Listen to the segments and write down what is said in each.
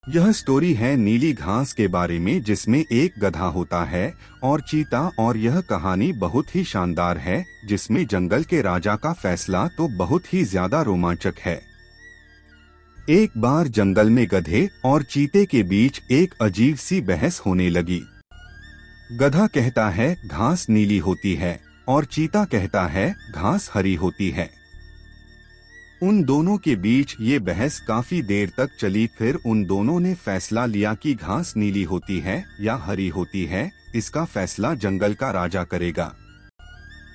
यह स्टोरी है नीली घास के बारे में जिसमें एक गधा होता है और चीता। और यह कहानी बहुत ही शानदार है जिसमें जंगल के राजा का फैसला तो बहुत ही ज्यादा रोमांचक है। एक बार जंगल में गधे और चीते के बीच एक अजीब सी बहस होने लगी। गधा कहता है घास नीली होती है और चीता कहता है घास हरी होती है। उन दोनों के बीच ये बहस काफी देर तक चली। फिर उन दोनों ने फैसला लिया कि घास नीली होती है या हरी होती है, इसका फैसला जंगल का राजा करेगा।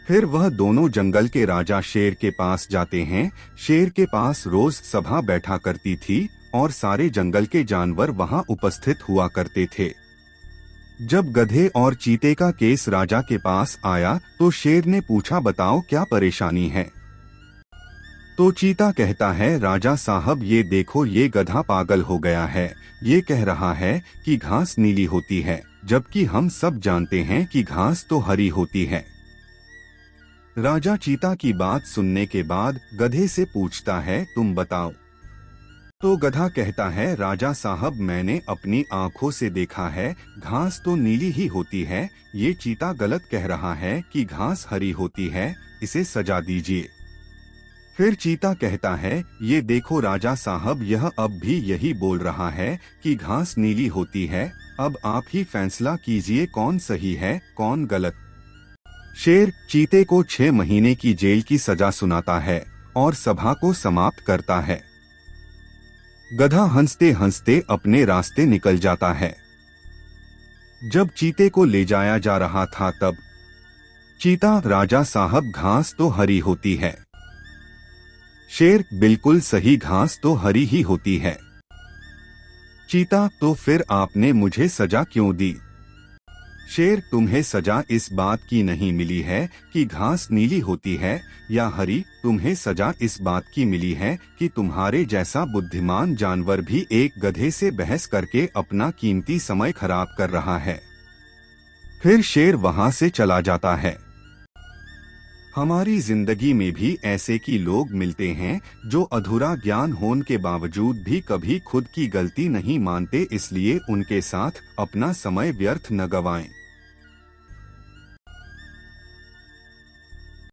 फिर वह दोनों जंगल के राजा शेर के पास जाते हैं। शेर के पास रोज सभा बैठा करती थी और सारे जंगल के जानवर वहां उपस्थित हुआ करते थे। जब गधे और चीते का केस राजा के पास आया तो शेर ने पूछा, बताओ क्या परेशानी है। तो चीता कहता है, राजा साहब ये देखो, ये गधा पागल हो गया है। ये कह रहा है कि घास नीली होती है, जबकि हम सब जानते हैं कि घास तो हरी होती है। राजा चीता की बात सुनने के बाद गधे से पूछता है, तुम बताओ। तो गधा कहता है, राजा साहब मैंने अपनी आंखों से देखा है, घास तो नीली ही होती है। ये चीता गलत कह रहा है कि घास हरी होती है, इसे सजा दीजिए। फिर चीता कहता है, ये देखो राजा साहब, यह अब भी यही बोल रहा है कि घास नीली होती है। अब आप ही फैसला कीजिए कौन सही है कौन गलत। शेर चीते को 6 महीने की जेल की सजा सुनाता है और सभा को समाप्त करता है। गधा हंसते हंसते अपने रास्ते निकल जाता है। जब चीते को ले जाया जा रहा था तब चीता, राजा साहब घास तो हरी होती है। शेर, बिल्कुल सही, घास तो हरी ही होती है। चीता, तो फिर आपने मुझे सजा क्यों दी। शेर, तुम्हें सजा इस बात की नहीं मिली है कि घास नीली होती है या हरी, तुम्हें सजा इस बात की मिली है कि तुम्हारे जैसा बुद्धिमान जानवर भी एक गधे से बहस करके अपना कीमती समय खराब कर रहा है। फिर शेर वहां से चला जाता है। हमारी जिंदगी में भी ऐसे की लोग मिलते हैं जो अधूरा ज्ञान होने के बावजूद भी कभी खुद की गलती नहीं मानते, इसलिए उनके साथ अपना समय व्यर्थ न गवाएं।